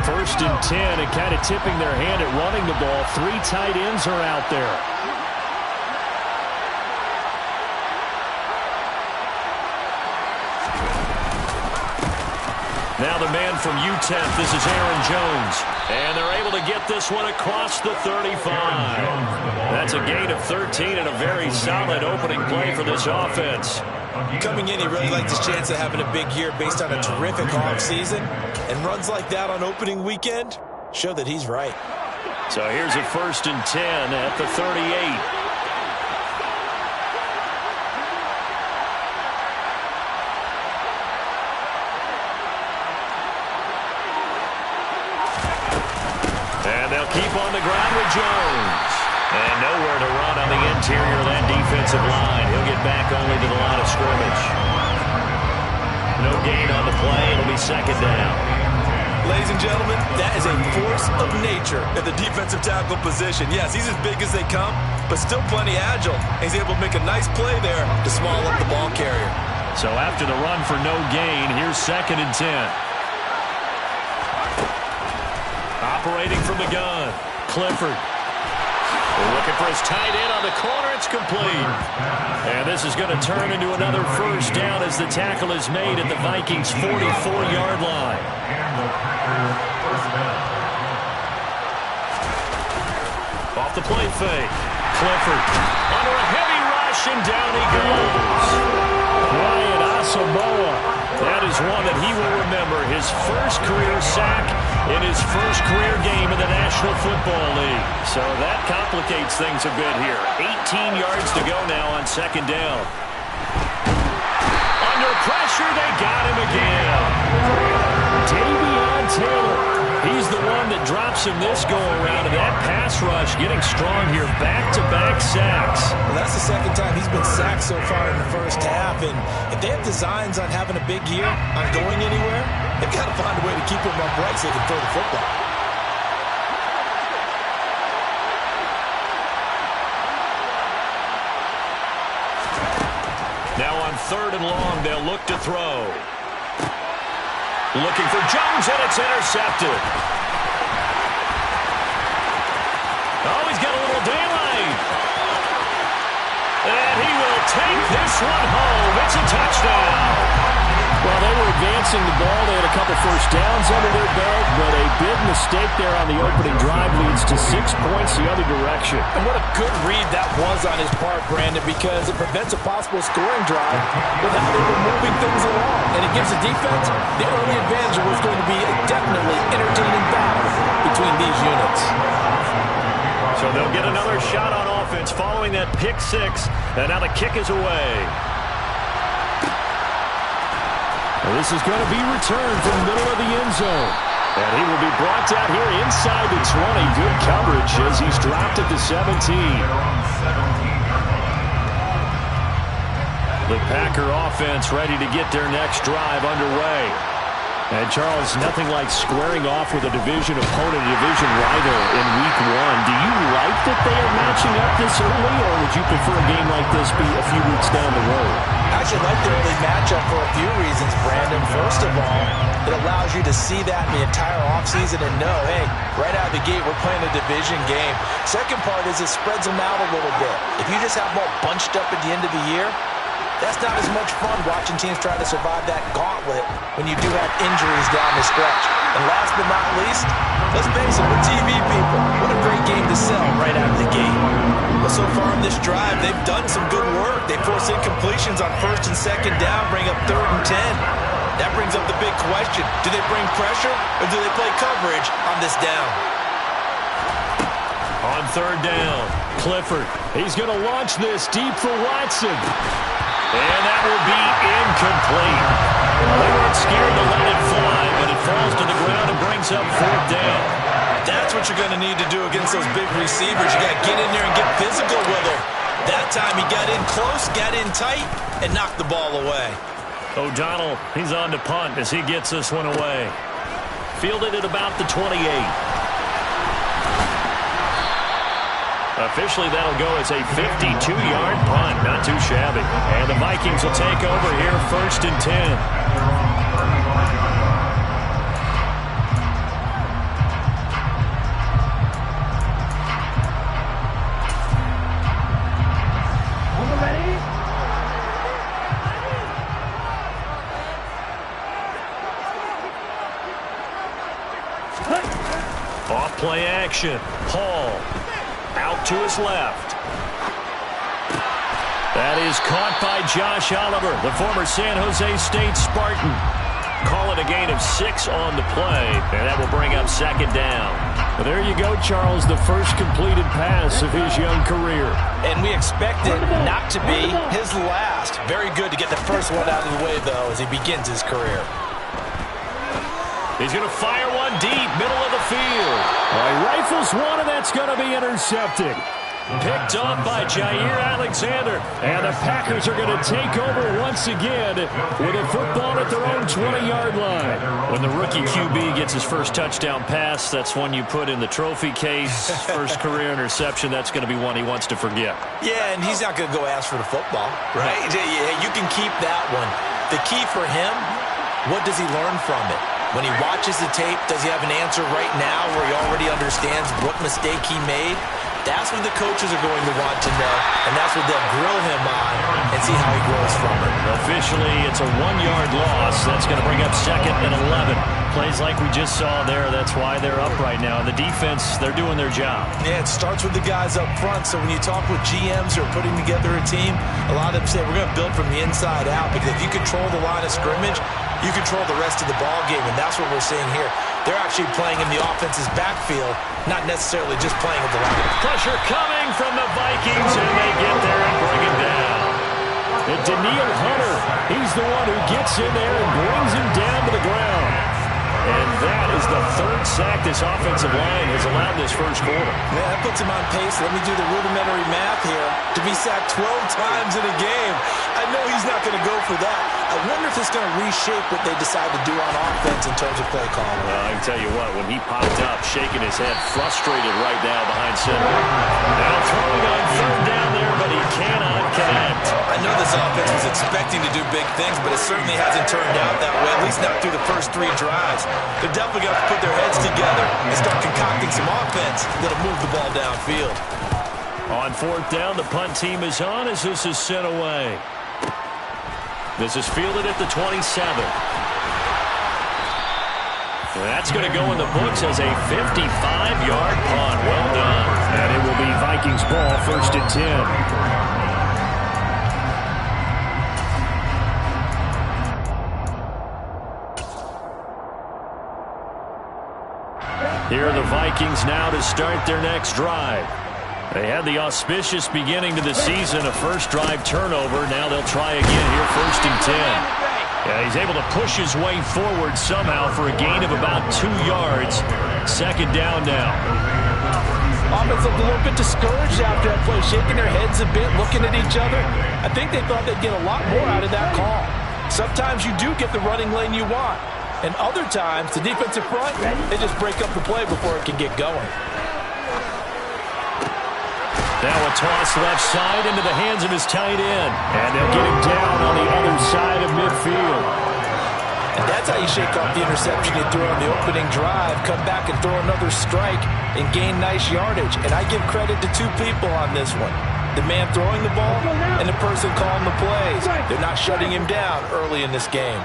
First and 10, and kind of tipping their hand at running the ball. 3 tight ends are out there. Now the man from UTEP, this is Aaron Jones. And they're able to get this one across the 35. That's a gain of 13 and a very solid opening play for this offense. Coming in, he really liked his chance of having a big year based on a terrific offseason. And runs like that on opening weekend show that he's right. So here's a first and 10 at the 38. And they'll keep on the ground with Jones. And nowhere to run on the interior of that defensive line. He'll get back only to the line of scrimmage. No gain on the play. It'll be second down. Ladies and gentlemen, that is a force of nature at the defensive tackle position. Yes, he's as big as they come, but still plenty agile. He's able to make a nice play there to small up the ball carrier. So after the run for no gain, here's second and 10. Operating from the gun, Clifford. Looking for his tight end on the corner. It's complete. And this is going to turn into another first down as the tackle is made at the Vikings' 44-yard line. Off the play fake. Clifford under a heavy rush, and down he goes. Ryan Asamoah. That is one that he will remember. His first career sack in his first career game in the National Football League. So that complicates things a bit here. 18 yards to go now on second down. Under pressure, they got him again. Davion Taylor. He's the one that drops him this go-around, and that pass rush getting strong here. Back-to-back sacks. Well, that's the second time he's been sacked so far in the first half, and if they have designs on having a big year, on going anywhere, they've got to find a way to keep him upright so they can throw the football. Now on third and long, they'll look to throw. Looking for Jones, and it's intercepted. Oh, he's got a little daylight. And he will take this one home. It's a touchdown. Well, they were advancing the ball. They had a couple first downs under their belt, but a big mistake there on the opening drive leads to 6 points the other direction. And what a good read that was on his part, Brandon, because it prevents a possible scoring drive without even moving things along. And it gives the defense the early advantage of what's going to be a definitely entertaining battle between these units. So they'll get another shot on offense following that pick six, and now the kick is away. This is going to be returned from the middle of the end zone. And he will be brought down here inside the 20. Good coverage as he's dropped at the 17. The Packer offense ready to get their next drive underway. And, Charles, nothing like squaring off with a division opponent, a division rival in Week 1. Do you like that they are matching up this early, or would you prefer a game like this be a few weeks down the road? I actually like the early matchup for a few reasons, Brandon. First of all, it allows you to see that in the entire offseason and know, hey, right out of the gate, we're playing a division game. Second part is it spreads them out a little bit. If you just have them all bunched up at the end of the year, that's not as much fun watching teams try to survive that gauntlet when you do have injuries down the stretch. And last but not least, let's face it, we're TV people. What a great game to sell right out of the gate. But so far in this drive, they've done some good work. They force incompletions on first and second down, bring up third and 10. That brings up the big question. Do they bring pressure or do they play coverage on this down? On third down, Clifford. He's going to launch this deep for Watson. And that will be incomplete. They weren't scared to let it fly, but it falls to the ground and brings up fourth down. That's what you're going to need to do against those big receivers. You got to get in there and get physical with them. That time he got in close, got in tight, and knocked the ball away. O'Donnell, he's on to punt as he gets this one away. Fielded at about the 28. Officially, that'll go as a 52-yard punt. Not too shabby. And the Vikings will take over here first and 10. Off play action. Hall out to his left. That is caught by Josh Oliver, the former San Jose State Spartan. Call it a gain of 6 on the play, and that will bring up second down. Well, there you go, Charles, the first completed pass of his young career. And we expect it not to be his last. Very good to get the first one out of the way, though, as he begins his career. He's going to fire one deep, middle of the field. Well, he rifles one, and that's going to be intercepted. Picked up by Jair Alexander. And the Packers are going to take over once again with a football at their own 20-yard line. When the rookie QB gets his first touchdown pass, that's one you put in the trophy case. First career interception, that's going to be one he wants to forget. Yeah, and he's not going to go ask for the football, right? Yeah, you can keep that one. The key for him, what does he learn from it? When he watches the tape, does he have an answer right now where he already understands what mistake he made? That's what the coaches are going to want to know, and that's what they'll grill him on and see how he grows from it. Officially, it's a 1-yard loss. That's going to bring up second and 11. Plays like we just saw there. That's why they're up right now. And the defense, they're doing their job. Yeah, it starts with the guys up front. So when you talk with GMs who are putting together a team, a lot of them say we're going to build from the inside out, because if you control the line of scrimmage, you control the rest of the ball game, and that's what we're seeing here. They're actually playing in the offense's backfield, not necessarily just playing at the line. Pressure coming from the Vikings, and they get there and bring him down. And Daniil Hunter, he's the one who gets in there and brings him down to the ground. And that is the third sack this offensive line has allowed this first quarter. Yeah, that puts him on pace. Let me do the rudimentary math here. To be sacked 12 times in a game, I know he's not going to go for that. I wonder if it's going to reshape what they decide to do on offense in terms of play calling. Well, I can tell you what, when he popped up, shaking his head, frustrated right now behind center. Now throwing on third down there, but he cannot connect. I know this offense was expecting to do big things, but it certainly hasn't turned out that way, at least not through the first 3 drives. They're definitely going to put their heads together and start concocting some offense that'll move the ball downfield. On fourth down, the punt team is on as this is sent away. This is fielded at the 27. That's going to go in the books as a 55-yard punt. Well done. And it will be Vikings ball, first and 10. Here are the Vikings now to start their next drive. They had the auspicious beginning to the season, a first drive turnover. Now they'll try again here, first and 10. Yeah, he's able to push his way forward somehow for a gain of about 2 yards. Second down now. Offense looked a little bit discouraged after that play, shaking their heads a bit, looking at each other. I think they thought they'd get a lot more out of that call. Sometimes you do get the running lane you want. And other times, the defensive front, they just break up the play before it can get going. Now a toss left side into the hands of his tight end. And they'll get him down on the other side of midfield. And that's how you shake off the interception you threw on the opening drive, come back and throw another strike and gain nice yardage. And I give credit to 2 people on this one. The man throwing the ball and the person calling the plays. They're not shutting him down early in this game.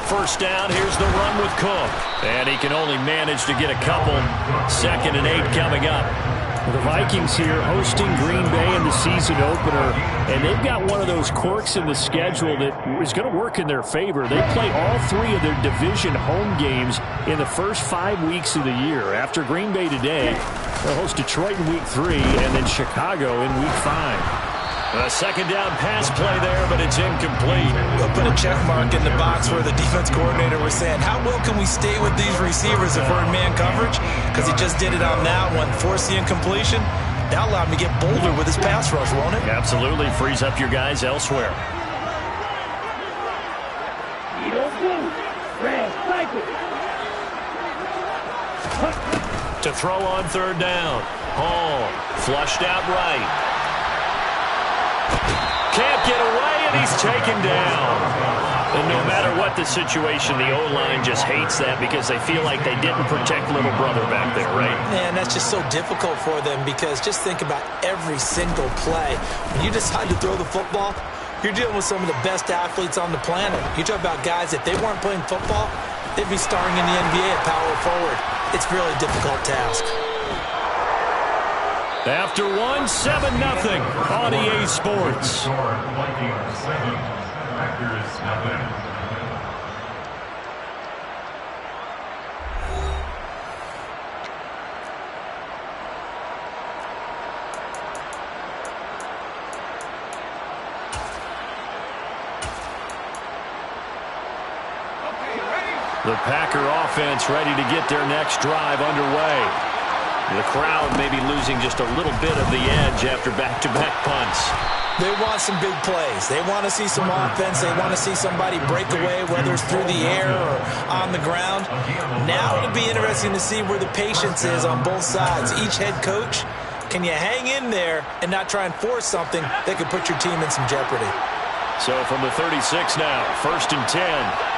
First down, here's the run with Cook. And he can only manage to get a couple. Second and 8 coming up. The Vikings here hosting Green Bay in the season opener, and they've got one of those quirks in the schedule that is going to work in their favor. They play all 3 of their division home games in the first 5 weeks of the year. After Green Bay today, they'll host Detroit in week 3 and then Chicago in week 5. A second down pass play there, but it's incomplete. We'll put a check mark in the box where the defense coordinator was saying, how well can we stay with these receivers if we're in man coverage? Because he just did it on that one, force the incompletion. That allowed him to get bolder with his pass rush, won't it? Absolutely, frees up your guys elsewhere. To throw on third down. Hall flushed out right. Can't get away, and he's taken down. And no matter what the situation, the O-line just hates that because they feel like they didn't protect little brother back there, right? Man, that's just so difficult for them because just think about every single play. When you decide to throw the football, you're dealing with some of the best athletes on the planet. You talk about guys, if they weren't playing football, they'd be starring in the NBA at power forward. It's a really difficult task. After 1, 7-0 on EA Sports. The Packer offense ready to get their next drive underway. The crowd may be losing just a little bit of the edge after back-to-back punts. They want some big plays. They want to see some offense. They want to see somebody break away, whether it's through the air or on the ground. Now it'll be interesting to see where the patience is on both sides. Each head coach, can you hang in there and not try and force something that could put your team in some jeopardy? So from the 36 now, 1st and 10.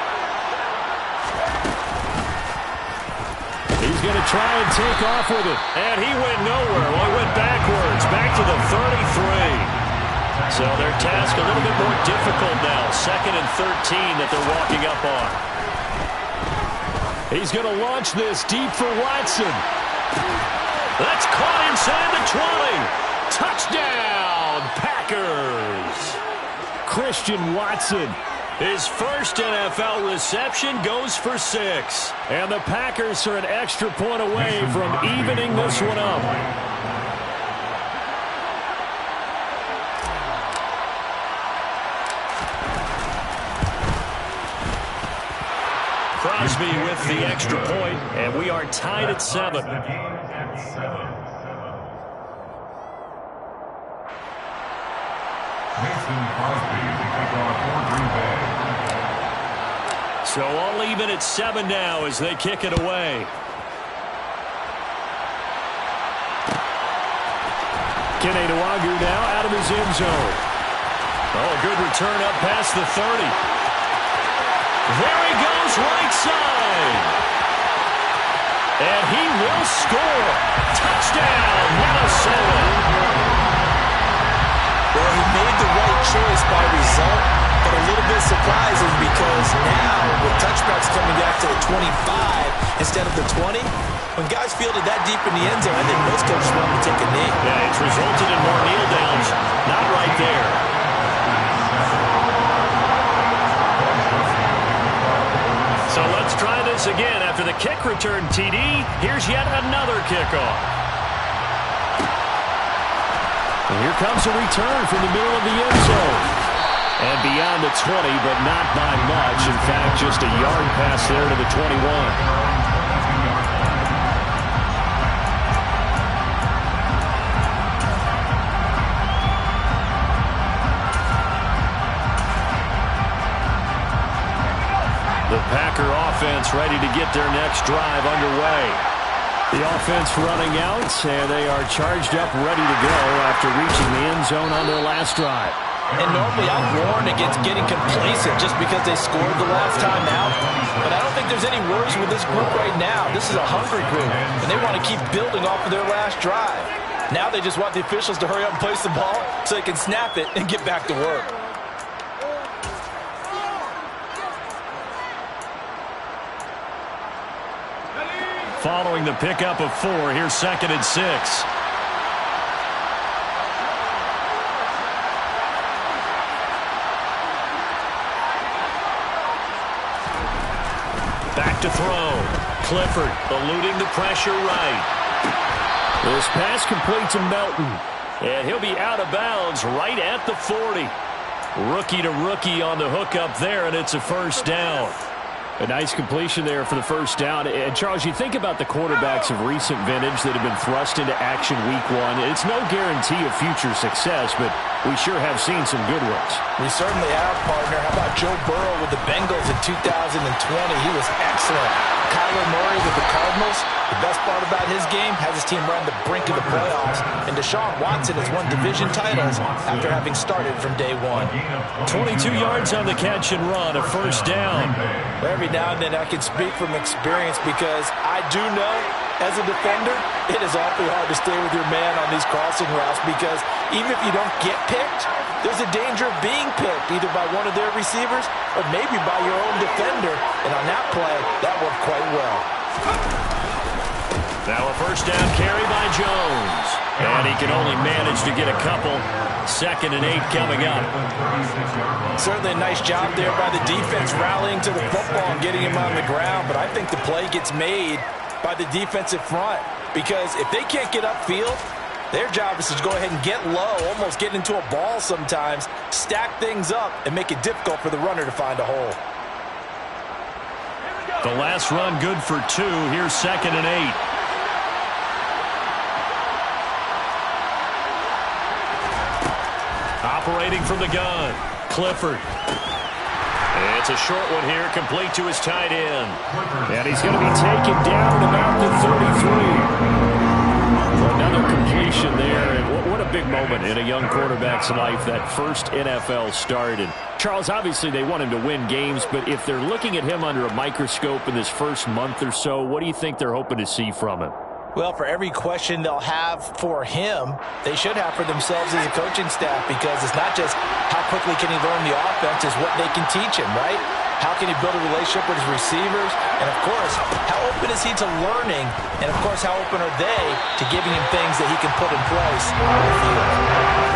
He's going to try and take off with it. And he went nowhere. Well, he went backwards, back to the 33. So their task a little bit more difficult now. 2nd and 13 that they're walking up on. He's going to launch this deep for Watson. That's caught inside the 20. Touchdown, Packers. Christian Watson. His first NFL reception goes for 6. And the Packers are an extra point away from evening this one up. Crosby with the extra point, and we are tied at 7. So all even at 7 now as they kick it away. Keneduagu now out of his end zone. Oh, good return up past the 30. There he goes, right side. And he will score. Touchdown, Minnesota. Well, he made the right choice by result, but a little bit surprising because now with touchbacks coming back to the 25 instead of the 20, when guys fielded that deep in the end zone, I think most coaches want to take a knee. Yeah, it's resulted in more kneel downs. Not right there. So let's try this again. After the kick return TD, here's yet another kickoff. And here comes a return from the middle of the end zone. And beyond the 20, but not by much. In fact, just a yard pass there to the 21. The Packer offense ready to get their next drive underway. The offense running out, and they are charged up, ready to go after reaching the end zone on their last drive. And normally I'm warned against getting complacent just because they scored the last time out. But I don't think there's any worries with this group right now. This is a hungry group, and they want to keep building off of their last drive. Now they just want the officials to hurry up and place the ball so they can snap it and get back to work. Following the pickup of 4, here's 2nd and 6. Back to throw. Clifford eluding the pressure right. This pass complete to Melton. And he'll be out of bounds right at the 40. Rookie to rookie on the hook up there, and it's a first down. A nice completion there for the first down. And, Charles, you think about the quarterbacks of recent vintage that have been thrust into action week 1. It's no guarantee of future success, but we sure have seen some good ones. We certainly have, partner. How about Joe Burrow with the Bengals in 2020? He was excellent. Kyler Murray with the Cardinals. The best part about his game has his team right on the brink of the playoffs. And Deshaun Watson has won division titles after having started from day 1. 22 yards on the catch and run, a first down. Every now and then I can speak from experience because I do know as a defender, it is awfully hard to stay with your man on these crossing routes because even if you don't get picked, there's a danger of being picked either by one of their receivers or maybe by your own defender. And on that play, that worked quite well. Now a first down carry by Jones. And he can only manage to get a couple. 2nd and 8 coming up. Certainly a nice job there by the defense rallying to the football and getting him on the ground. But I think the play gets made by the defensive front. Because if they can't get upfield, their job is to go ahead and get low, almost get into a ball sometimes, stack things up, and make it difficult for the runner to find a hole. The last run good for 2. Here's 2nd and 8. Operating from the gun, Clifford. It's a short one here, complete to his tight end. And he's going to be taken down about the 33. Another completion there, and what a big moment in a young quarterback's life, that first NFL start. And Charles, obviously they want him to win games, but if they're looking at him under a microscope in this first month or so, what do you think they're hoping to see from him? Well, for every question they'll have for him, they should have for themselves as a coaching staff, because it's not just how quickly can he learn the offense, it's what they can teach him, right? How can he build a relationship with his receivers? And, of course, how open is he to learning? And, of course, how open are they to giving him things that he can put in place on the field?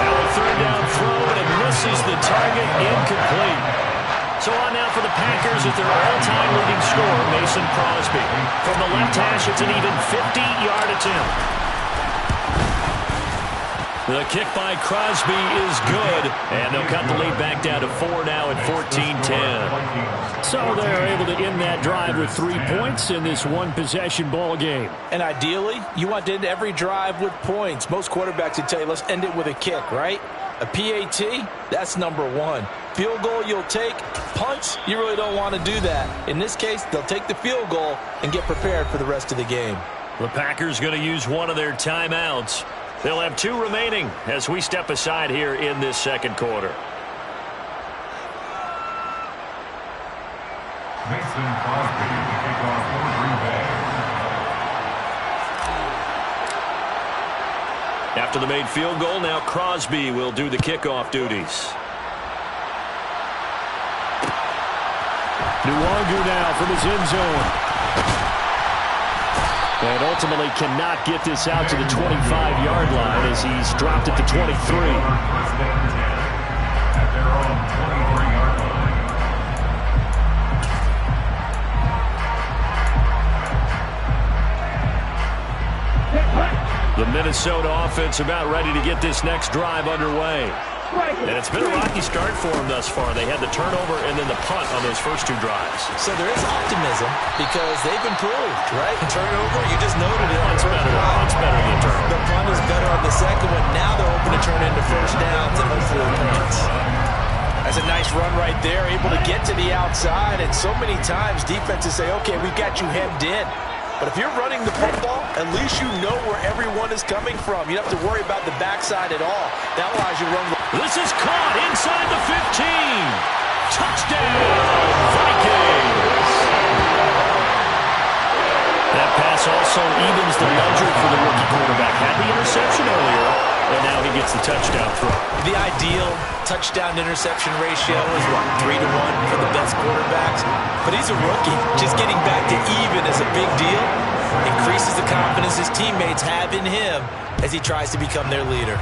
Now a 3rd down throw, and it misses the target, incomplete. So on now for the Packers at their all-time leading scorer, Mason Crosby. From the left hash, it's an even 50-yard attempt. The kick by Crosby is good, and they'll cut the lead back down to 4 now at 14-10. So they're able to end that drive with 3 points in this one-possession ball game. And ideally, you want to end every drive with points. Most quarterbacks would tell you, let's end it with a kick, right? A PAT, that's number 1. Field goal you'll take. Punts, you really don't want to do that. In this case, they'll take the field goal and get prepared for the rest of the game. The Packers going to use one of their timeouts. They'll have 2 remaining as we step aside here in this second quarter. Mason Crosby to kick off for Green Bay. After the made field goal, now Crosby will do the kickoff duties. Nwangu now from his end zone. And ultimately cannot get this out to the 25-yard line as he's dropped it to 23. At their own 23-yard line. The Minnesota offense about ready to get this next drive underway. And it's been a rocky start for them thus far. They had the turnover and then the punt on those first 2 drives. So there is optimism because they've improved, right? Turnover, you just noted it. Punt's better than turnover. The punt is better on the second one. Now they're hoping to turn into first downs and hopefully points. That's a nice run right there, able to get to the outside. And so many times defenses say, okay, we've got you hemmed in. But if you're running the football, at least you know where everyone is coming from. You don't have to worry about the backside at all. That allows you to run. This is caught inside the 15. Touchdown, Vikings. That pass also evens the ledger for the rookie quarterback. Had the interception earlier, and now he gets the touchdown throw. The ideal touchdown-interception ratio is, what, 3 to 1 for the best quarterbacks? But he's a rookie. Just getting back to even is a big deal. Increases the confidence his teammates have in him as he tries to become their leader.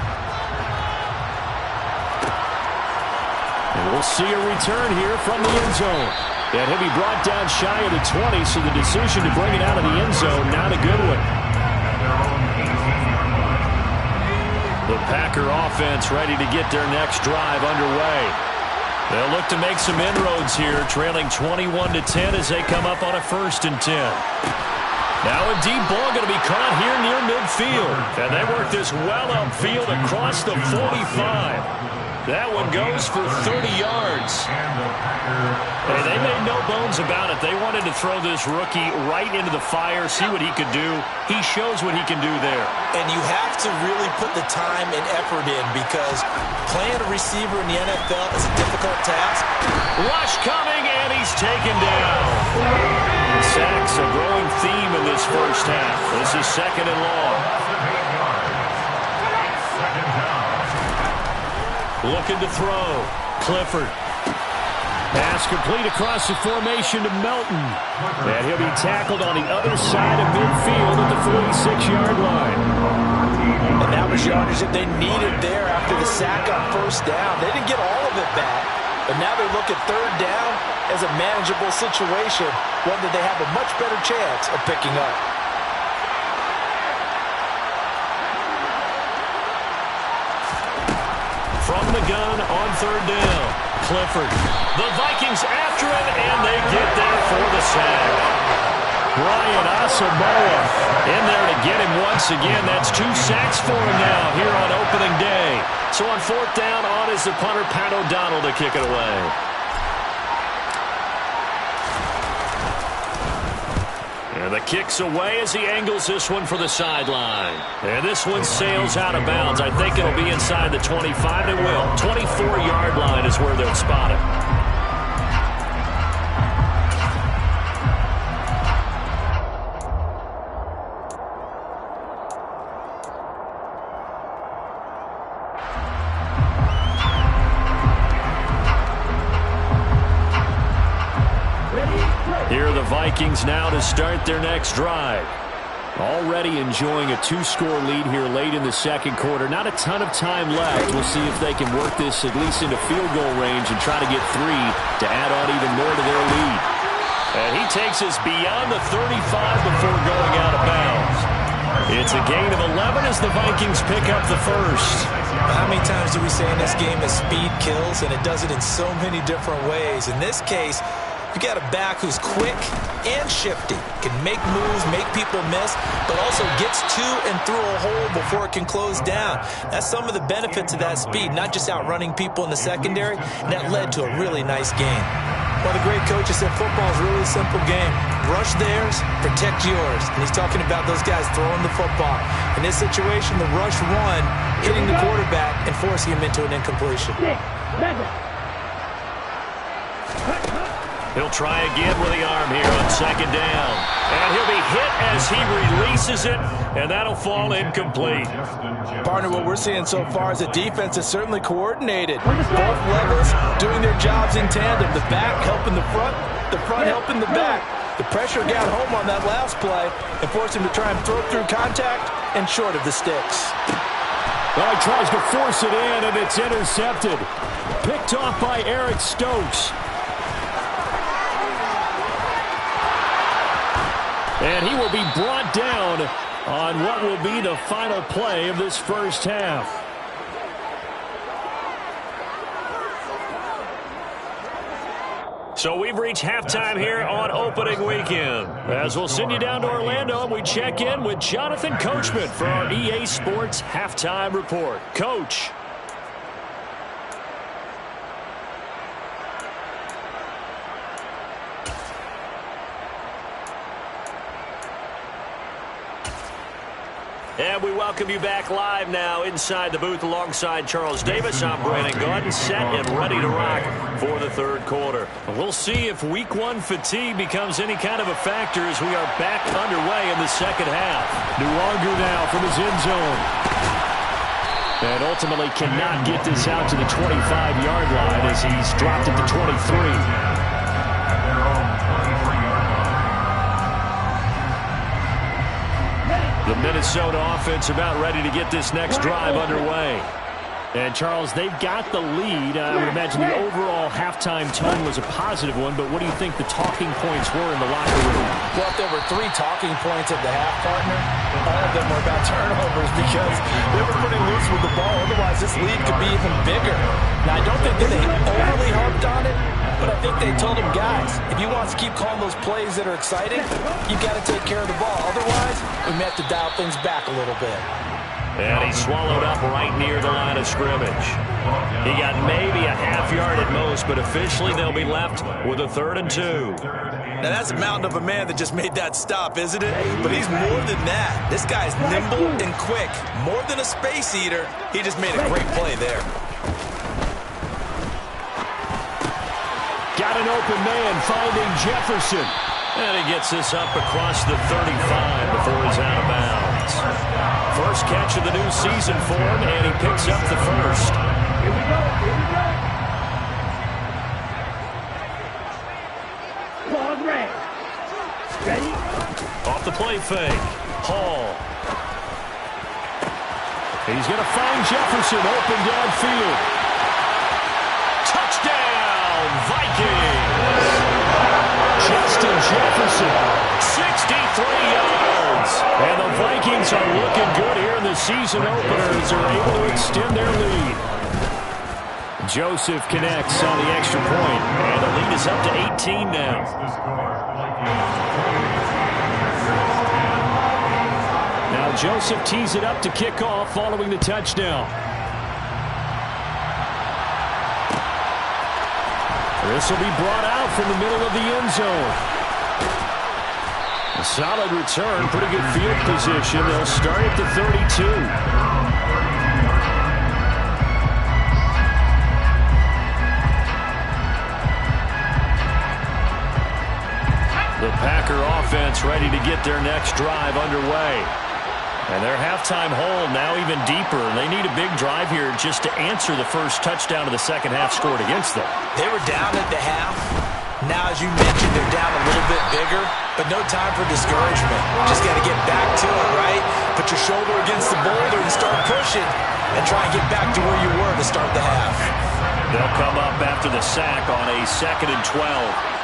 And we'll see a return here from the end zone. And he'll be brought down shy of the 20, so the decision to bring it out of the end zone, not a good one. The Packer offense ready to get their next drive underway. They'll look to make some inroads here, trailing 21-10 as they come up on a 1st and 10. Now a deep ball going to be caught here near midfield. And they work this well upfield across the 45. That one goes for 30 yards. And they made no bones about it. They wanted to throw this rookie right into the fire, see what he could do. He shows what he can do there. And you have to really put the time and effort in because playing a receiver in the NFL is a difficult task. Rush coming, and he's taken down. Sacks a growing theme in this first half. This is 2nd and long. Looking to throw. Clifford. Pass complete across the formation to Melton. And he'll be tackled on the other side of midfield at the 46-yard line. And that was yardage that they needed there after the sack on first down. They didn't get all of it back, but now they look at third down as a manageable situation, one that they have a much better chance of picking up. From the gun on third down, Clifford. The Vikings after him, and they get there for the sack. Brian Asamoah in there to get him once again. That's 2 sacks for him now here on opening day. So on fourth down, on is the punter, Pat O'Donnell, to kick it away. And the kick's away as he angles this one for the sideline. And this one sails out of bounds. I think it'll be inside the 25. It will. 24-yard line is where they'll spot it. Here are the Vikings now to start their next drive. Already enjoying a 2-score lead here late in the second quarter. Not a ton of time left. We'll see if they can work this at least into field goal range and try to get 3 to add on even more to their lead. And he takes us beyond the 35 before going out of bounds. It's a gain of 11 as the Vikings pick up the first. How many times do we say in this game that speed kills, and it does it in so many different ways? In this case, you got a back who's quick and shifty, can make moves, make people miss, but also gets to and through a hole before it can close down. That's some of the benefits of that speed, not just outrunning people in the secondary. That led to a really nice game. One of the great coaches said football is really a simple game. Rush theirs, protect yours. And he's talking about those guys throwing the football. In this situation, the rush one, hitting the quarterback and forcing him into an incompletion. He'll try again with the arm here on second down. And he'll be hit as he releases it, and that'll fall incomplete. Partner, what we're seeing so far is the defense is certainly coordinated. Both levels doing their jobs in tandem. The back helping the front helping the back. The pressure got home on that last play and forced him to try and throw through contact and short of the sticks. Well, he tries to force it in, and it's intercepted. Picked off by Eric Stokes. And he will be brought down on what will be the final play of this first half. So we've reached halftime here on opening weekend. As we'll send you down to Orlando, and we check in with Jonathan Coachman for our EA Sports Halftime Report. Coach. And we welcome you back live now inside the booth alongside Charles Davis. I'm Brandon Gaudin, set and ready to rock for the third quarter. We'll see if week one fatigue becomes any kind of a factor as we are back underway in the second half. Nuangu now from his end zone. And ultimately cannot get this out to the 25-yard line as he's dropped at the 23. The Minnesota offense about ready to get this next drive underway. And, Charles, they've got the lead. I would imagine the overall halftime tone was a positive one, but what do you think the talking points were in the locker room? Well, if there were 3 talking points at the half, partner, all of them were about turnovers because they were pretty loose with the ball. Otherwise, this lead could be even bigger. Now, I don't think that they overly harped on it, but I think they told him, guys, if you want to keep calling those plays that are exciting, you've got to take care of the ball. Otherwise, we may have to dial things back a little bit. And he swallowed up right near the line of scrimmage. He got maybe a half yard at most, but officially they'll be left with a 3rd and 2. Now, that's a mountain of a man that just made that stop, isn't it? But he's more than that. This guy's nimble and quick. More than a space eater, he just made a great play there. Got an open man finding Jefferson. And he gets this up across the 35 before he's out of bounds. First catch of the new season for him, and he picks up the first. Off the play fake. Hall. He's going to find Jefferson open downfield. Touchdown, Vikings! Justin Jefferson, 63 yards. And the Vikings are looking good here in the season opener as they're able to extend their lead. Joseph connects on the extra point, and the lead is up to 18 now. Now Joseph tees it up to kick off following the touchdown. This will be brought out from the middle of the end zone. A solid return, pretty good field position. They'll start at the 32. The Packer offense ready to get their next drive underway. And their halftime hole now even deeper. They need a big drive here just to answer the first touchdown of the second half scored against them. They were down at the half. Now, as you mentioned, they're down a little bit bigger, but no time for discouragement. Just got to get back to it, right? Put your shoulder against the boulder and start pushing and try and get back to where you were to start the half. They'll come up after the sack on a 2nd and 12.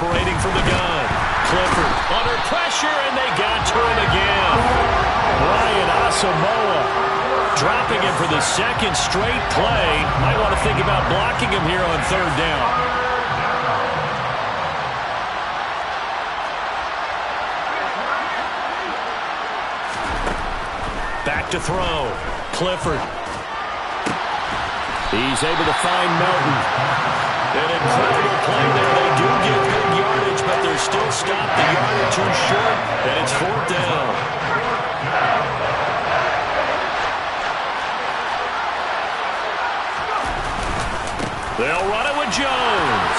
Operating from the gun. Clifford under pressure, and they got to him again. Brian Asamoah dropping him for the second straight play. Might want to think about blocking him here on 3rd down. Back to throw. Clifford. He's able to find Melton. An incredible play there. They do get good yardage, but they're still stopped the yardage too short, and it's 4th down. They'll run it with Jones.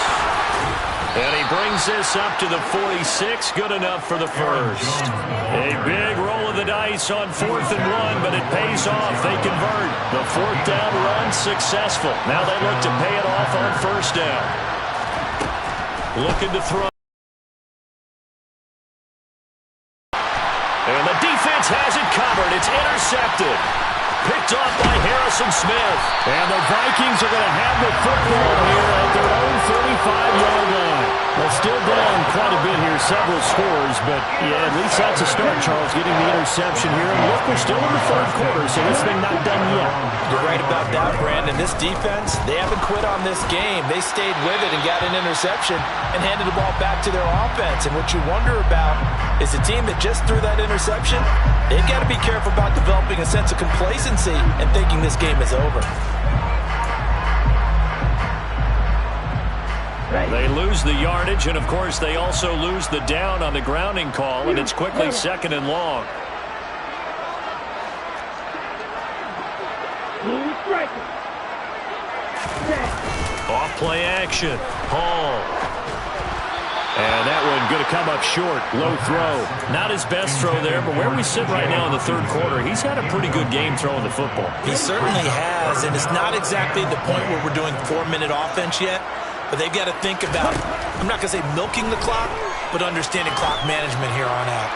And he brings this up to the 46. Good enough for the first. A big roll of the dice on 4th and 1, but it pays off. They convert. The 4th down run successful. Now they look to pay it off on 1st down. Looking to throw. And the defense has it covered. It's intercepted. Picked off by Harrison Smith. And the Vikings are going to have the football here at their own 35-yard line. They're still down quite a bit here, several scores, but yeah, at least that's a start, Charles, getting the interception here. And look, we're still in the 3rd quarter, so this thing not done yet. You're right about that, Brandon. This defense, they haven't quit on this game. They stayed with it and got an interception and handed the ball back to their offense. And what you wonder about is the team that just threw that interception, they've got to be careful about developing a sense of complacency and thinking this game is over. They lose the yardage, and of course they also lose the down on the grounding call, and it's quickly 2nd and long. Off play action. Hall. And that one going to come up short. Low throw. Not his best throw there, but where we sit right now in the 3rd quarter, he's had a pretty good game throwing the football. He certainly has, and it's not exactly the point where we're doing 4-minute offense yet. But they've got to think about, I'm not going to say milking the clock, but understanding clock management here on out.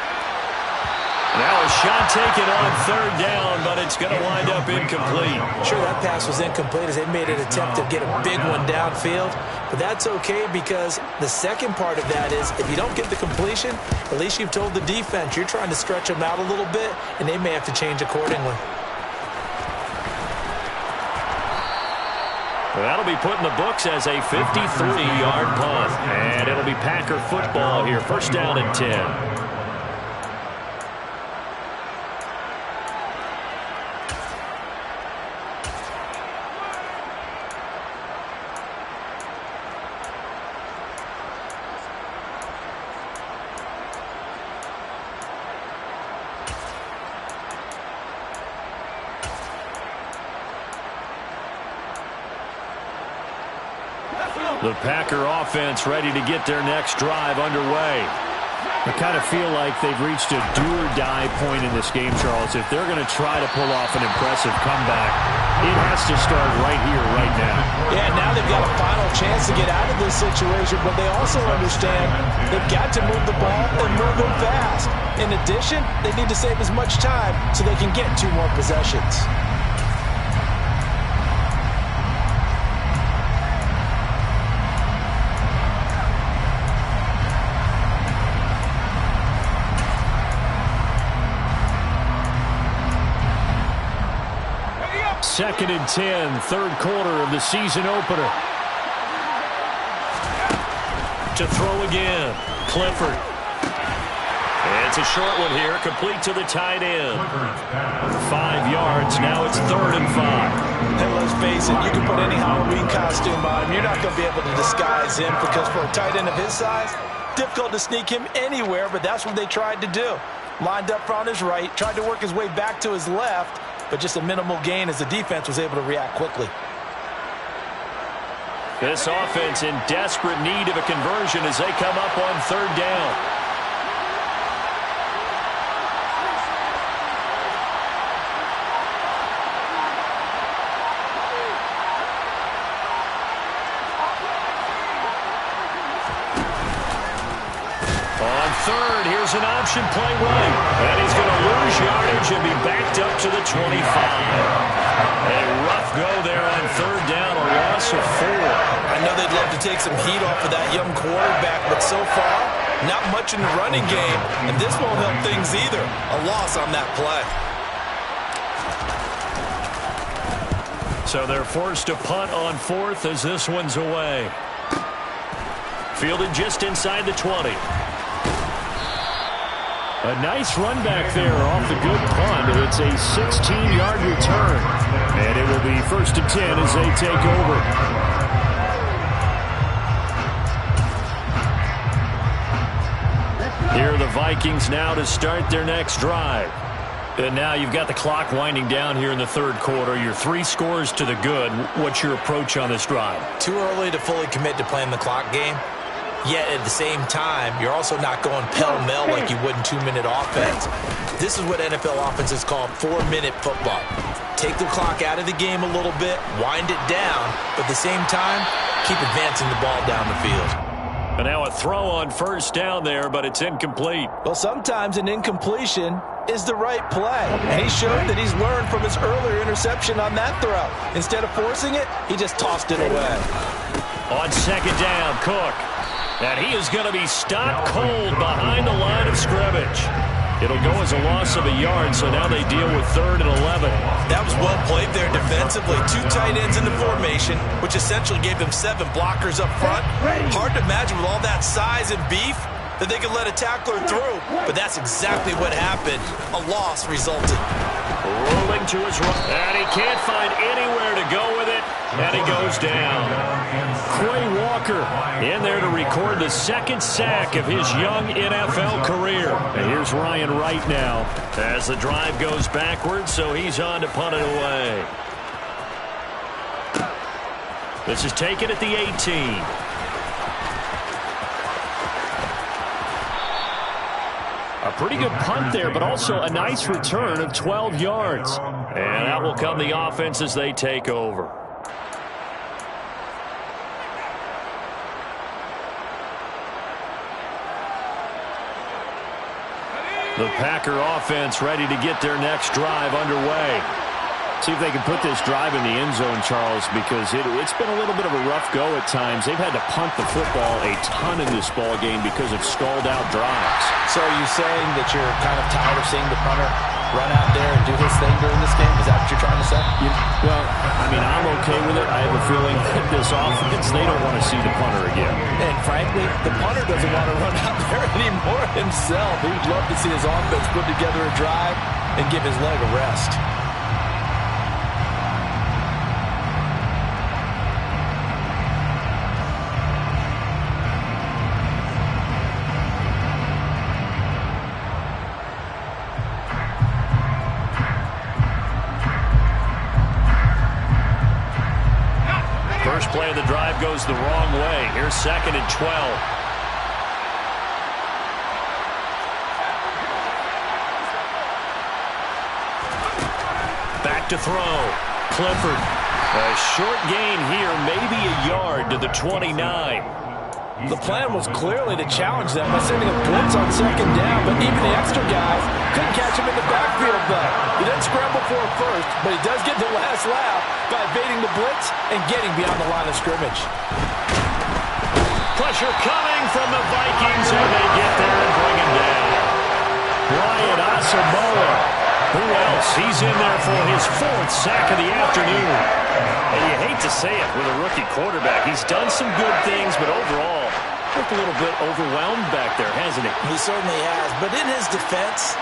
Now a shot taken on 3rd down, but it's going to wind up incomplete. Sure, that pass was incomplete as they made an attempt to get a big one downfield. But that's okay because the second part of that is if you don't get the completion, at least you've told the defense you're trying to stretch them out a little bit, and they may have to change accordingly. That'll be put in the books as a 53-yard punt. And it'll be Packer football here. 1st down and 10. The Packer offense ready to get their next drive underway. I kind of feel like they've reached a do-or-die point in this game, Charles. If they're going to try to pull off an impressive comeback, it has to start right here, right now. Yeah, now they've got a final chance to get out of this situation, but they also understand they've got to move the ball and move it fast. In addition, they need to save as much time so they can get 2 more possessions. Second and 10, third quarter of the season opener. To throw again, Clifford. It's a short one here, complete to the tight end. 5 yards, now it's 3rd and 5. And let's face it, you can put any Halloween costume on him. You're not going to be able to disguise him because for a tight end of his size, difficult to sneak him anywhere, but that's what they tried to do. Lined up on his right, tried to work his way back to his left, but just a minimal gain as the defense was able to react quickly. This offense in desperate need of a conversion as they come up on 3rd down. On 3rd, here's an option play right. And he's going to lose yardage and be backed up to the 25. A rough go there on 3rd down, a loss of 4. I know they'd love to take some heat off of that young quarterback, but so far, not much in the running game, and this won't help things either. A loss on that play. So they're forced to punt on 4th as this one's away. Fielded just inside the 20. A nice run back there off the good punt. It's a 16-yard return. And it will be 1st and 10 as they take over. Here are the Vikings now to start their next drive. And now you've got the clock winding down here in the 3rd quarter. You're 3 scores to the good. What's your approach on this drive? Too early to fully commit to playing the clock game. Yet at the same time, you're also not going pell-mell like you would in 2-minute offense. This is what NFL offenses call 4-minute football. Take the clock out of the game a little bit, wind it down, but at the same time, keep advancing the ball down the field. And now a throw on 1st down there, but it's incomplete. Well, sometimes an incompletion is the right play. And he showed that he's learned from his earlier interception on that throw. Instead of forcing it, he just tossed it away. On 2nd down, Cook. And he is going to be stopped cold behind the line of scrimmage. It'll go as a loss of a yard, so now they deal with 3rd and 11. That was well played there defensively. 2 tight ends in the formation, which essentially gave them 7 blockers up front. Hard to imagine with all that size and beef that they could let a tackler through. But that's exactly what happened. A loss resulted. Rolling to his right, and he can't find anywhere to go with it, and he goes down. Quay Walker in there to record the 2nd sack of his young NFL career. And here's Ryan Wright now. As the drive goes backwards, so he's on to punt it away. This is taken at the 18. A pretty good punt there, but also a nice return of 12 yards. And that will come the offense as they take over. The Packer offense ready to get their next drive underway. See if they can put this drive in the end zone, Charles, because it's been a little bit of a rough go at times. They've had to punt the football a ton in this ball game because of stalled-out drives. So are you saying that you're kind of tired of seeing the punter run out there and do his thing during this game? Is that what you're trying to say? Well, I mean, I'm okay with it. I have a feeling that this offense, they don't want to see the punter again. And frankly, the punter doesn't want to run out there anymore himself. He'd love to see his offense put together a drive and give his leg a rest. First play of the drive goes the wrong way. Here's 2nd and 12. back to throw. Clifford. A short gain here, maybe a yard to the 29. The plan was clearly to challenge them by sending a blitz on second down, but even the extra guys couldn't catch him in the backfield, though. He doesn't scramble for it first, but he does get the last laugh by evading the blitz and getting beyond the line of scrimmage. Pressure coming from the Vikings, and they get there and bring him down. Ryan Asamoah. Who else? He's in there for his 4th sack of the afternoon. And you hate to say it with a rookie quarterback. He's done some good things, but overall, looked a little bit overwhelmed back there, hasn't he? He certainly has, but in his defense,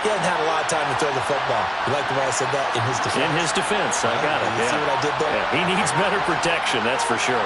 he hasn't had a lot of time to throw the football. You like the way I said that? In his defense. In his defense, I got it. You see what I did there? Yeah, he needs better protection, that's for sure.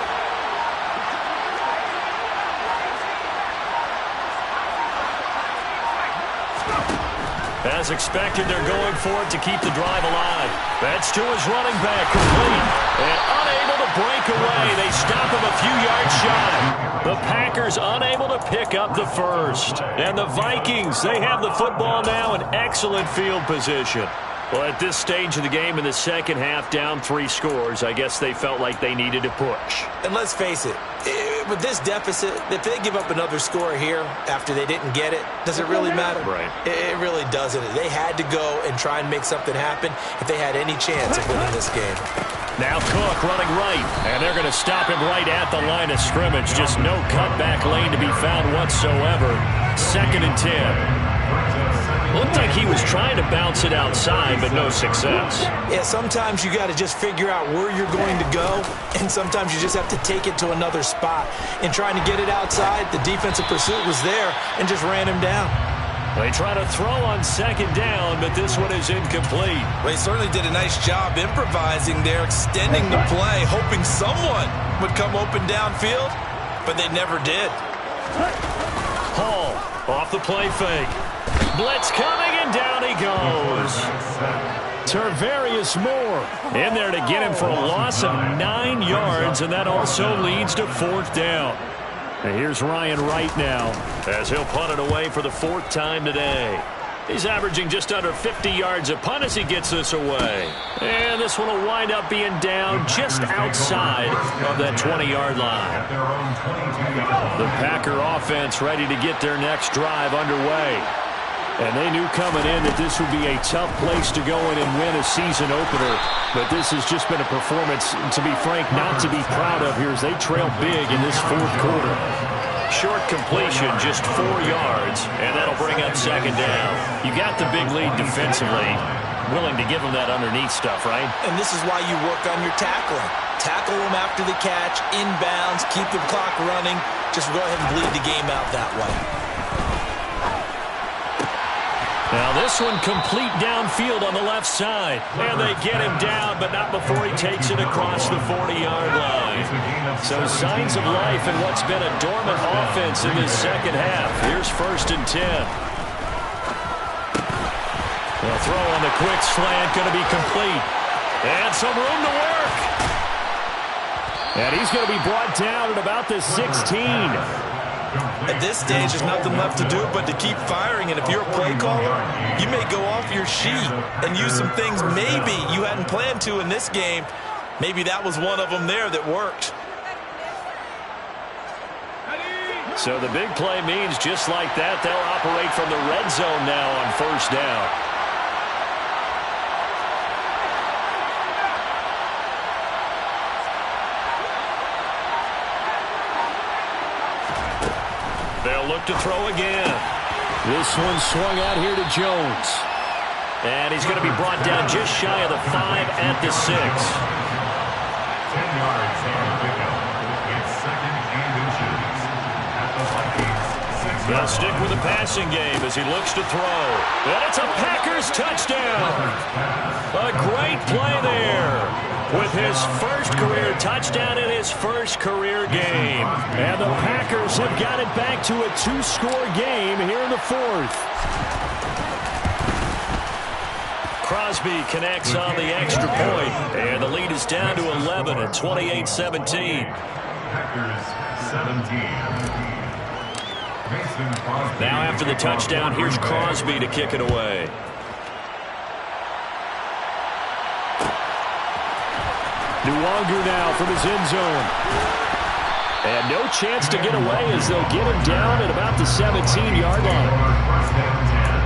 As expected, they're going for it to keep the drive alive. That's to his running back, complete. And unable to break away. They stop him a few yards shy. The Packers unable to pick up the first. And the Vikings, they have the football now in excellent field position. Well, at this stage of the game in the second half, down 3 scores, I guess they felt like they needed to push. And let's face it, with this deficit, if they give up another score here after they didn't get it, does it really matter? Right. It really doesn't. They had to go and try and make something happen if they had any chance of winning this game. Now Cook running right, and they're going to stop him right at the line of scrimmage. Just no cutback lane to be found whatsoever. 2nd and 10. Looked like he was trying to bounce it outside, but no success. Yeah, sometimes you got to just figure out where you're going to go, and sometimes you just have to take it to another spot. In trying to get it outside, the defensive pursuit was there and just ran him down. They try to throw on 2nd down, but this one is incomplete. Well, he certainly did a nice job improvising there, extending the play, hoping someone would come open downfield, but they never did. Hall off the play fake. Blitz coming, and down he goes. Tarvarius Moore in there to get him for a loss of 9 yards, and that also leads to 4th down. And here's Ryan Wright now as he'll punt it away for the 4th time today. He's averaging just under 50 yards a punt as he gets this away. And this one will wind up being down just outside of that 20-yard line. The Packer offense ready to get their next drive underway. And they knew coming in that this would be a tough place to go in and win a season opener. But this has just been a performance, to be frank, not to be proud of here as they trail big in this 4th quarter. Short completion, just 4 yards, and that'll bring up 2nd down. You got the big lead defensively. Willing to give them that underneath stuff, right? And this is why you work on your tackling. Tackle them after the catch, inbounds, keep the clock running. Just go ahead and bleed the game out that way. Now this one complete downfield on the left side. And they get him down, but not before he takes it across the 40-yard line. So signs of life in what's been a dormant offense in this second half. Here's 1st and 10. The throw on the quick slant going to be complete. And some room to work. And he's going to be brought down at about the 16. At this stage, there's nothing left to do but to keep firing. And if you're a play caller, you may go off your sheet and use some things maybe you hadn't planned to in this game. Maybe that was one of them there that worked. So the big play means just like that, they'll operate from the red zone now on 1st down. They'll look to throw again. This one swung out here to Jones. And he's going to be brought down just shy of the 5 at the 6. 10 yards and pickup. It's 2nd and inches. At the Vikings. They'll stick with the passing game as he looks to throw. And it's a Packers touchdown. A great play there. With his first career touchdown in his first career game. And the Packers have got it back to a 2-score game here in the 4th. Crosby connects on the extra point, and the lead is down to 11 at 28-17. Packers 17. Now after the touchdown, here's Crosby to kick it away. Nwangu now from his end zone. And no chance to get away as they'll get him down at about the 17-yard line. First down 10.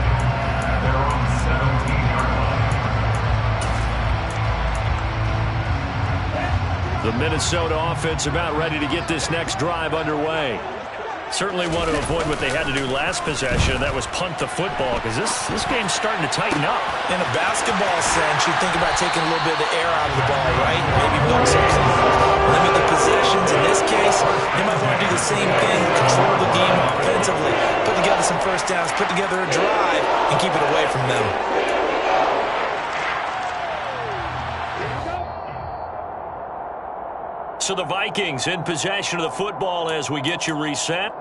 They're on the 17-yard line. The Minnesota offense about ready to get this next drive underway. Certainly want to avoid what they had to do last possession, and that was punt the football, because this game's starting to tighten up. In a basketball sense, you think about taking a little bit of the air out of the ball, right? Maybe milk some clock, limit the possessions. In this case, they might want to do the same thing, control the game offensively, put together some first downs, put together a drive, and keep it away from them. So the Vikings in possession of the football as we get you reset.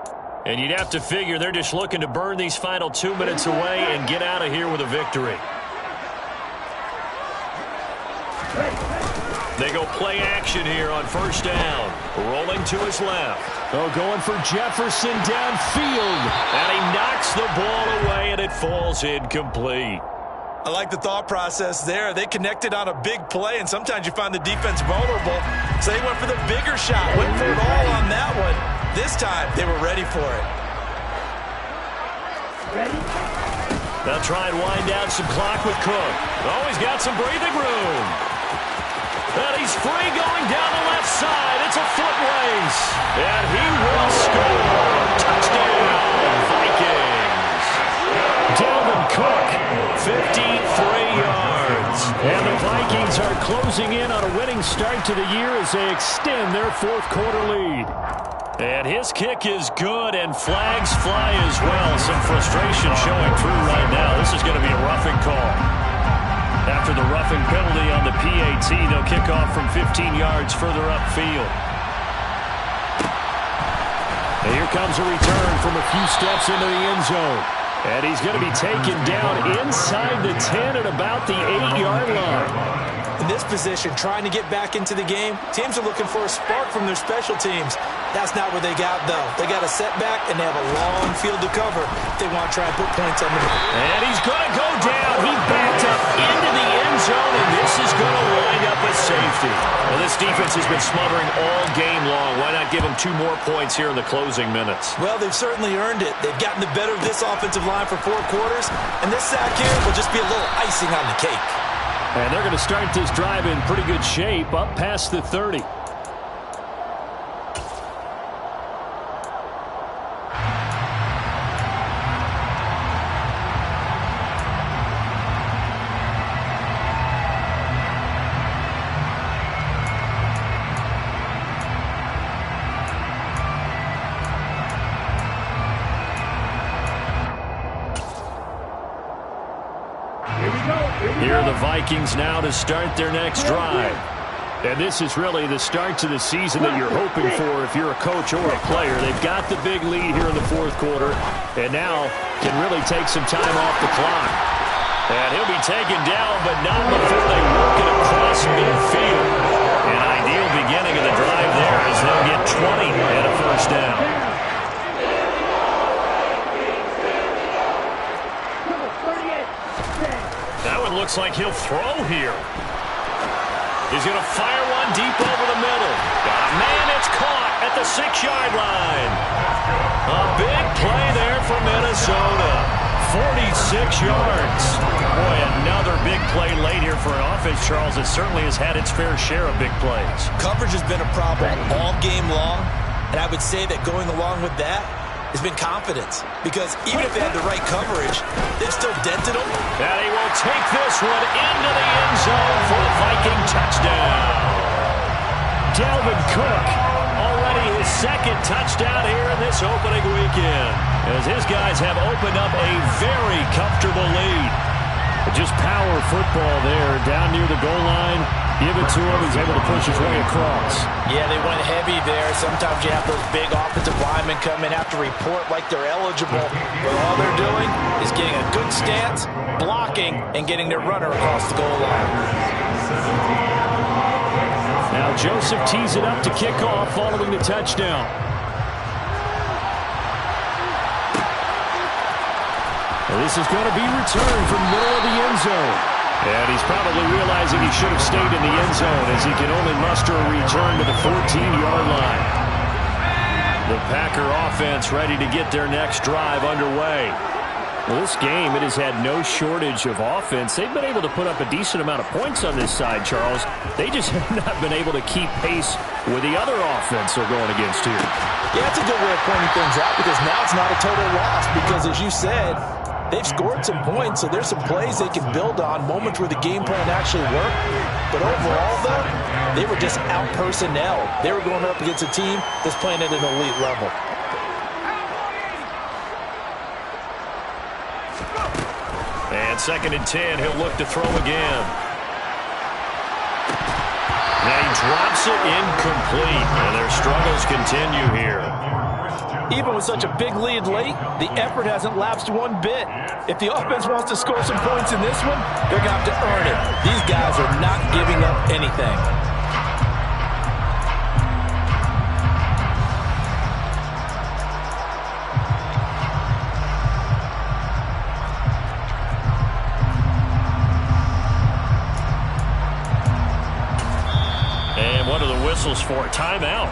And you'd have to figure they're just looking to burn these final 2 minutes away and get out of here with a victory. They go play action here on first down. Rolling to his left. Oh, going for Jefferson downfield. And he knocks the ball away, and it falls incomplete. I like the thought process there. They connected on a big play, and sometimes you find the defense vulnerable. So they went for the bigger shot, went for it all on that one. This time, they were ready for it. They'll try and wind down some clock with Cook. Oh, he's got some breathing room. And he's free going down the left side. It's a foot race. And he will score. Touchdown, Vikings. Dalvin Cook. 53 yards. And the Vikings are closing in on a winning start to the year as they extend their fourth quarter lead. And his kick is good, and flags fly as well. Some frustration showing through right now. This is going to be a roughing call. After the roughing penalty on the PAT, they'll kick off from 15 yards further upfield. And here comes a return from a few steps into the end zone. And he's going to be taken down inside the 10 at about the 8-yard line. In this position, trying to get back into the game, teams are looking for a spark from their special teams. That's not what they got, though. They got a setback, and they have a long field to cover if they want to try and put points on the board. And he's going to go down. He backed up into the end zone, and this is going to wind up a safety. Well, this defense has been smothering all game long. Why not give them 2 more points here in the closing minutes? Well, they've certainly earned it. They've gotten the better of this offensive line for 4 quarters, and this sack here will just be a little icing on the cake. And they're going to start this drive in pretty good shape, up past the 30. Here are the Vikings now to start their next drive. And this is really the start to the season that you're hoping for if you're a coach or a player. They've got the big lead here in the fourth quarter, and now can really take some time off the clock. And he'll be taken down, but not before they work it across midfield. An ideal beginning of the drive there as they'll get 20 and a first down. Looks like he'll throw here. He's going to fire one deep over the middle. Got a man, it's caught at the 6-yard line. A big play there for Minnesota. 46 yards. Boy, another big play late here for an offense, Charles, that certainly has had its fair share of big plays. Coverage has been a problem all game long, and I would say that going along with that has been confidence, because even if they had the right coverage, they've still dented them. And he will take this one into the end zone for the Viking touchdown. Dalvin Cook, already his second touchdown here in this opening weekend, as his guys have opened up a very comfortable lead. Just power football there, down near the goal line. Give it to him. He's able to push his way across. Yeah, they went heavy there. Sometimes you have those big offensive linemen come in, have to report like they're eligible. But all they're doing is getting a good stance, blocking, and getting their runner across the goal line. Now Joseph tees it up to kick off following the touchdown. And this is going to be returned from the middle of the end zone. And he's probably realizing he should have stayed in the end zone as he can only muster a return to the 14-yard line. The Packer offense ready to get their next drive underway. Well, this game, it has had no shortage of offense. They've been able to put up a decent amount of points on this side, Charles. They just have not been able to keep pace with the other offense they're going against here. Yeah, that's a good way of pointing things out because now it's not a total loss because, as you said, they've scored some points, so there's some plays they can build on, moments where the game plan actually worked. But overall, though, they were just out-personnel. They were going up against a team that's playing at an elite level. And 2nd and 10, he'll look to throw again. And he drops it incomplete, and their struggles continue here. Even with such a big lead late, the effort hasn't lapsed one bit. If the offense wants to score some points in this one, they're going to have to earn it. These guys are not giving up anything. And what are the whistles for? Timeout.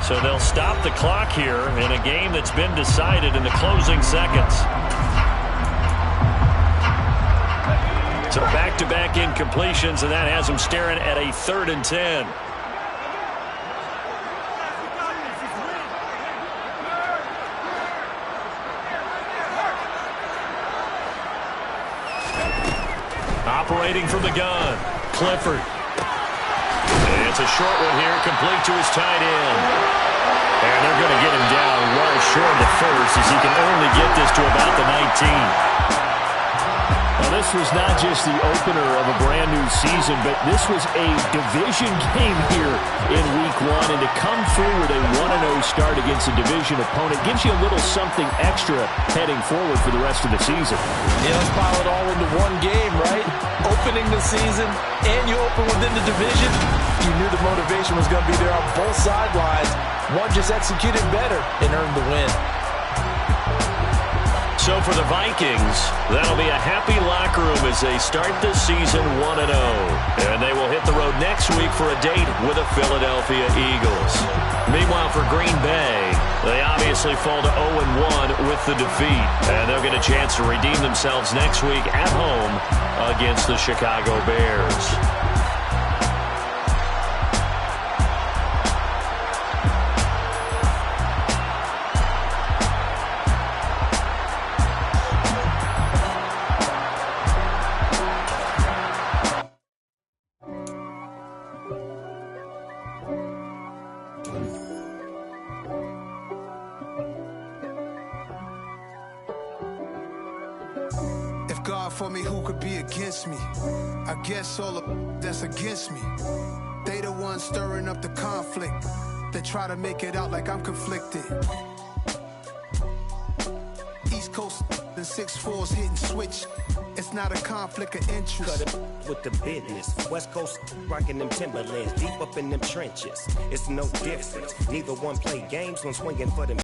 So they'll stop the clock here in a game that's been decided in the closing seconds. So back-to-back incompletions, and that has them staring at a 3rd and 10. Operating from the gun, Clifford. It's a short one here, complete to his tight end. And they're going to get him down well short of the first as he can only get this to about the 19. Well, this was not just the opener of a brand new season, but this was a division game here in week 1. And to come through with a 1-0 start against a division opponent gives you a little something extra heading forward for the rest of the season. Yeah, let's pile it all into one game, right? Opening the season, and you open within the division. You knew the motivation was going to be there on both sidelines. One just executed better and earned the win. So for the Vikings, that'll be a happy locker room as they start this season 1-0. And they will hit the road next week for a date with the Philadelphia Eagles. Meanwhile, for Green Bay, they obviously fall to 0-1 with the defeat. And they'll get a chance to redeem themselves next week at home against the Chicago Bears. For me, who could be against me? I guess all of that's against me. They the ones stirring up the conflict. They try to make it out like I'm conflicted. East Coast and 6'4's hitting switch. It's not a conflict of interest. Cut it with the business. West Coast rocking them Timberlands deep up in them trenches. It's no difference. Neither one play games when swinging for them.